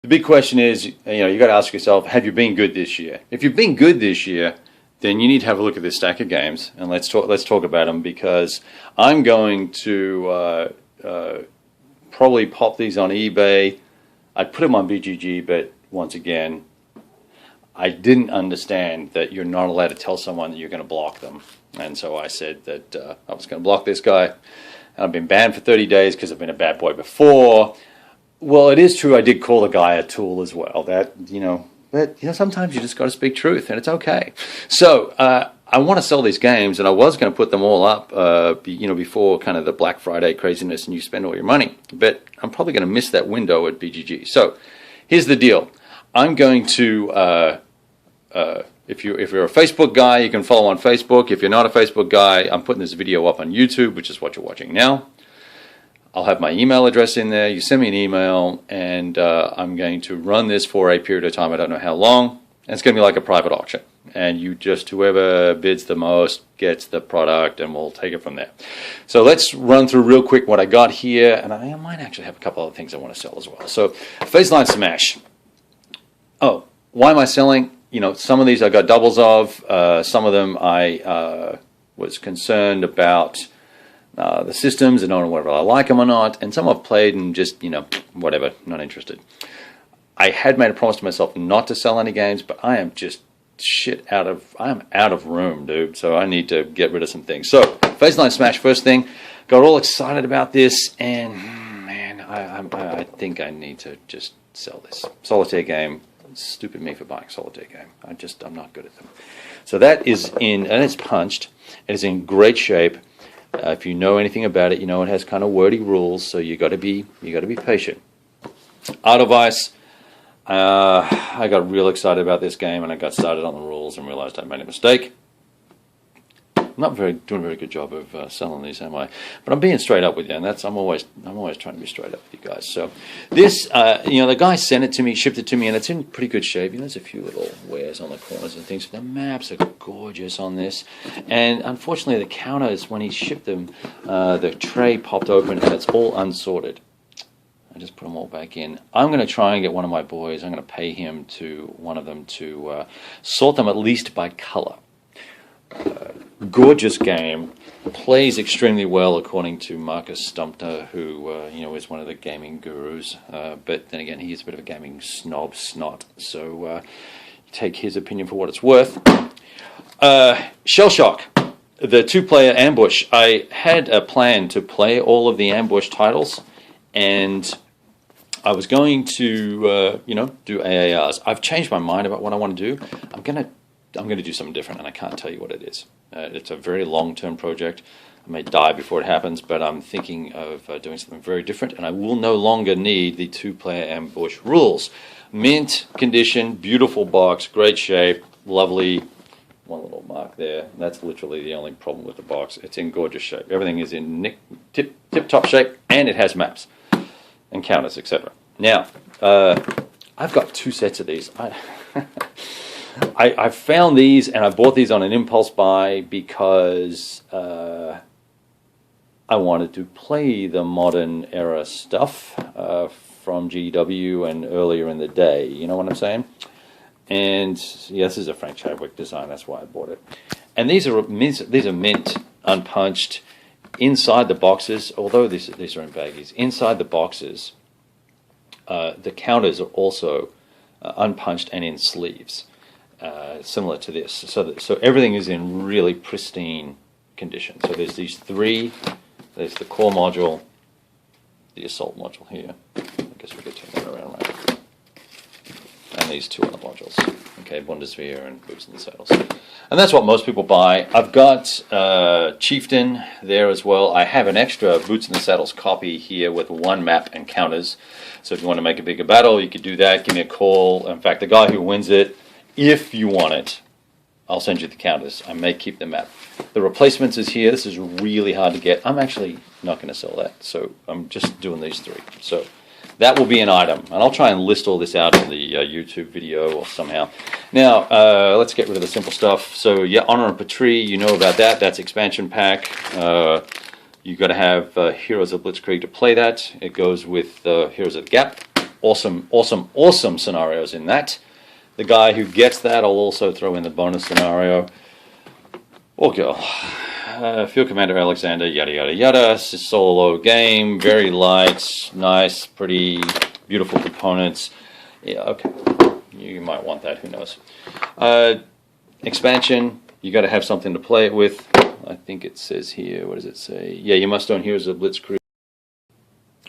big question is, you know, you got to ask yourself, have you been good this year? If you've been good this year, then you need to have a look at this stack of games, and let's talk about them, because I'm going to probably pop these on eBay. I'd put them on BGG, but once again, I didn't understand that you're not allowed to tell someone that you're going to block them. And so I said that I was going to block this guy. And I've been banned for 30 days because I've been a bad boy before. Well, it is true I did call the guy a tool as well. That, you know, but, you know, sometimes you just got to speak truth, and it's okay. So I want to sell these games, and I was going to put them all up, you know, before kind of the Black Friday craziness and you spend all your money. But I'm probably going to miss that window at BGG. So here's the deal. I'm going to... if you're a Facebook guy, you can follow on Facebook. If you're not a Facebook guy, I'm putting this video up on YouTube, which is what you're watching now. I'll have my email address in there. You send me an email, and I'm going to run this for a period of time. I don't know how long. And it's going to be like a private auction. And you just, whoever bids the most gets the product, and we'll take it from there. So let's run through real quick what I got here. And I might actually have a couple other things I want to sell as well. So Phase Line Smash. Oh, why am I selling? You know, some of these I got doubles of. Some of them I was concerned about the systems and I don't know whether I like them or not. And some I've played and just, you know, whatever, not interested. I had made a promise to myself not to sell any games, but I am just I am out of room, dude. So I need to get rid of some things. So Phase Line Smash, first thing. Got all excited about this, and man, I think I need to just sell this. Solitaire game. Stupid me for buying a solitaire game. I'm not good at them. So that is in, and it's punched. It is in great shape. If you know anything about it, you know it has kind of wordy rules, so you got to be patient. Art of Ice. I got real excited about this game, and I got started on the rules and realized I made a mistake. I'm not doing a very good job of selling these, am I? But I'm being straight up with you, and I'm always trying to be straight up with you guys. So this, you know, the guy sent it to me, shipped it to me, and it's in pretty good shape. You know, there's a few little wears on the corners and things. But the maps are gorgeous on this, and unfortunately, the counters when he shipped them, the tray popped open and it's all unsorted. I just put them all back in. I'm going to try and get one of my boys. I'm going to pay him one of them to sort them at least by color. Gorgeous game, plays extremely well according to Marcus Stumpter, who you know, is one of the gaming gurus. But then again, he's a bit of a gaming snot. So take his opinion for what it's worth. Shellshock, the 2-player ambush. I had a plan to play all of the ambush titles, and I was going to you know, do AARs. I've changed my mind about what I want to do. I'm going to do something different, and I can't tell you what it is. It's a very long-term project. I may die before it happens, but I'm thinking of doing something very different, and I will no longer need the 2-player ambush rules. Mint condition, beautiful box, great shape, lovely. One little mark there. That's literally the only problem with the box. It's in gorgeous shape. Everything is in tip-top shape, and it has maps and counters, etc. Now, I've got 2 sets of these. I found these, and I bought these on an impulse buy because I wanted to play the modern era stuff from GW and earlier in the day. You know what I'm saying? And yeah, this is a Frank Chadwick design. That's why I bought it. And these are mint, unpunched. Inside the boxes, although these are in baggies, inside the boxes, the counters are also unpunched and in sleeves. Similar to this, so everything is in really pristine condition. So there's these 3. There's the core module, the assault module here. I guess we could turn that around, right? And these 2 other modules. Okay, Bundeswehr and Boots&Saddles. And that's what most people buy. I've got Chieftain there as well. I have an extra Boots&Saddles copy here with 1 map and counters. So if you want to make a bigger battle, you could do that. Give me a call. In fact, the guy who wins it, if you want it, I'll send you the counters. I may keep the map. The replacements is here. This is really hard to get. I'm actually not going to sell that, so I'm just doing these 3. So that will be an item, and I'll try and list all this out in the YouTube video or somehow. Now, let's get rid of the simple stuff. So yeah, Honor and Patrie, you know about that. That's expansion pack. You've got to have Heroes of Blitzkrieg to play that. It goes with Heroes of the Gap. awesome scenarios in that. The guy who gets that, I'll also throw in the bonus scenario. Or girl. Field Commander Alexander, yada yada yada. Solo game, very light, nice, pretty beautiful components. Yeah, okay. You might want that, who knows. Expansion, you got to have something to play it with. I think it says here, what does it say? Yeah, you must own Heroes of Blitzkrieg.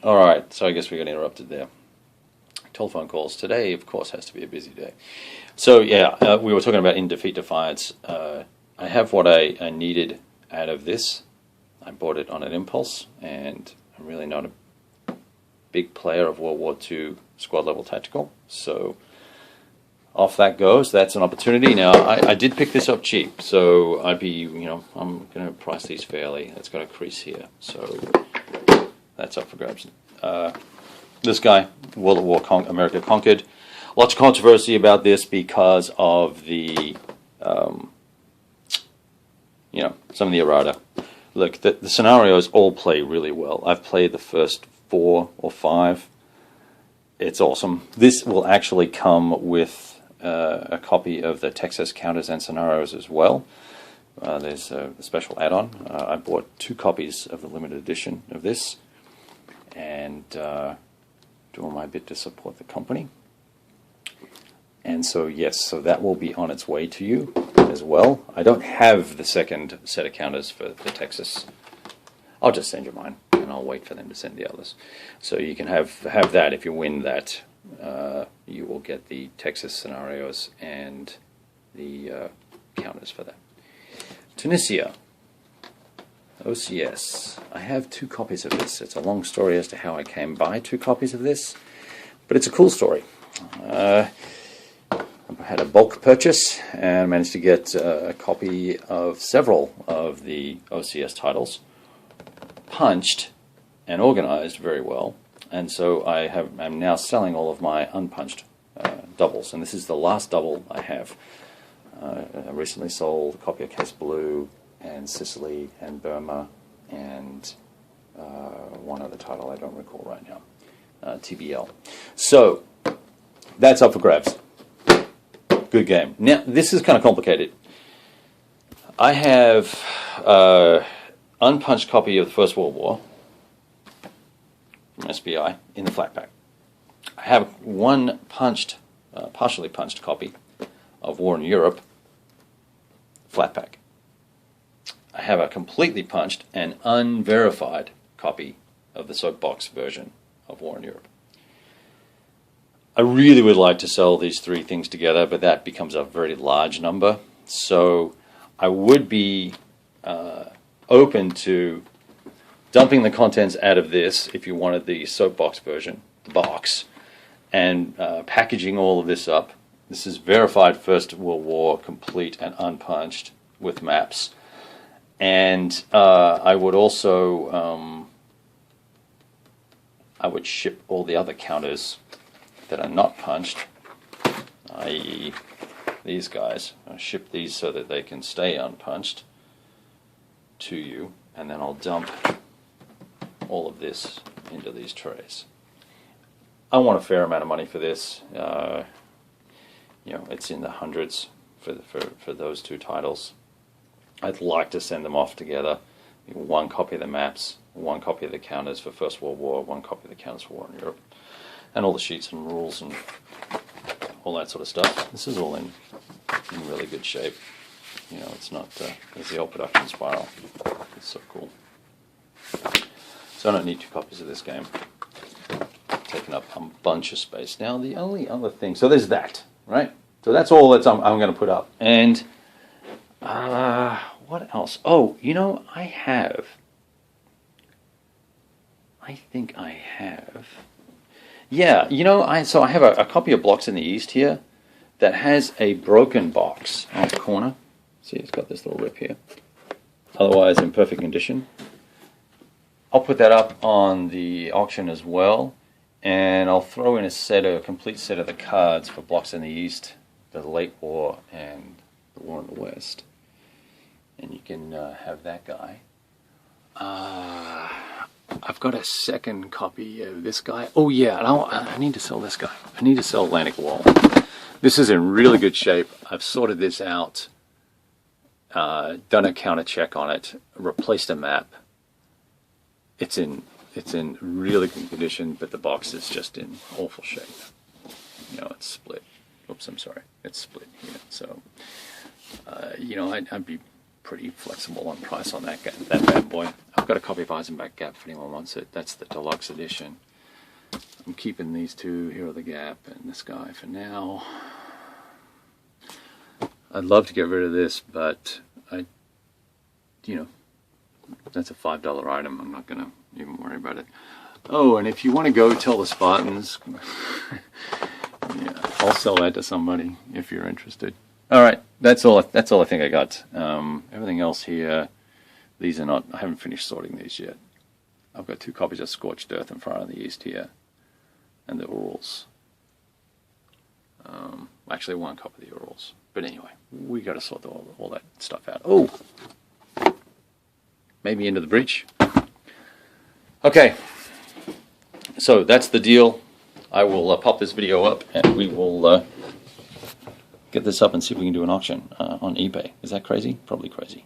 Alright, so I guess we got interrupted there. Telephone calls. Today, of course, has to be a busy day. So, yeah, we were talking about in Defeat Defiance. I have what I needed out of this. I bought it on an impulse, and I'm really not a big player of World War II squad level tactical. So, off that goes. That's an opportunity. Now, I did pick this up cheap, so I'd be, I'm going to price these fairly. It's got a crease here, so that's up for grabs. This guy, World at War, America Conquered. Lots of controversy about this because of the, some of the errata. Look, the scenarios all play really well. I've played the first 4 or 5. It's awesome. This will actually come with a copy of the Texas counters and scenarios as well. There's a special add-on. I bought 2 copies of the limited edition of this, and doing my bit to support the company. And so, yes, so that will be on its way to you as well. I don't have the second set of counters for the Texas. I'll just send you mine, and I'll wait for them to send the others. So you can have that. If you win that, you will get the Texas scenarios and the counters for that. Tunisia OCS. I have 2 copies of this. It's a long story as to how I came by 2 copies of this, but it's a cool story. I had a bulk purchase and managed to get a copy of several of the OCS titles, punched and organized very well, and so I'm now selling all of my unpunched doubles, and this is the last double I have. I recently sold a copy of Case Blue and Sicily and Burma and one other title I don't recall right now, TBL. So that's up for grabs. Good game. Now this is kind of complicated. I have unpunched copy of the First World War from SBI in the flat pack. I have one punched, partially punched copy of War in Europe flat pack. I have a completely punched and unverified copy of the soapbox version of War in Europe. I really would like to sell these 3 things together, but that becomes a very large number. So I would be open to dumping the contents out of this if you wanted the soapbox version, the box, and packaging all of this up. This is verified First World War, complete and unpunched with maps. And I would also I would ship all the other counters that are not punched, i.e. these guys. I'll ship these so that they can stay unpunched to you, and then I'll dump all of this into these trays. I want a fair amount of money for this. It's in the hundreds for those 2 titles. I'd like to send them off together. 1 copy of the maps, 1 copy of the counters for First World War, 1 copy of the counters for War in Europe, and all the sheets and rules and all that sort of stuff. This is all in really good shape. It's not, there's the old production spiral. It's so cool. So I don't need 2 copies of this game. Taking up a bunch of space. Now the only other thing, so there's that, right? So that's all that I'm going to put up. And what else? Oh, I think I have. Yeah, so I have a copy of Blocks in the East here that has a broken box on the corner. See, it's got this little rip here. Otherwise, in perfect condition. I'll put that up on the auction as well, and I'll throw in a complete set of the cards for Blocks in the East, the late war, and the war in the West. And you can have that guy. I've got a second copy of this guy. Oh yeah, and I need to sell this guy. I need to sell Atlantic Wall. This is in really good shape. I've sorted this out, done a counter check on it, replaced a map. It's in really good condition, but the box is just in awful shape. You know, it's split. Oops, I'm sorry. It's split here. So, you know, I'd be pretty flexible on price on that bad boy. I've got a copy of Eisenbach Gap if anyone wants it. That's the deluxe edition. I'm keeping these two. Here are the Gap and this guy for now. I'd love to get rid of this, but you know, that's a $5 item. I'm not going to even worry about it. Oh, and if you want to go tell the Spartans, yeah, I'll sell that to somebody if you're interested. All right, that's all I think I got. Everything else here, these are not. I haven't finished sorting these yet. I've got 2 copies of Scorched Earth and Fire in the East here, and the Urals. Actually, 1 copy of the Urals. But anyway, we got to sort all that stuff out. Oh, maybe Into the Breach. Okay, so that's the deal. I will pop this video up, and we will get this up and see if we can do an auction on eBay. Is that crazy? Probably crazy.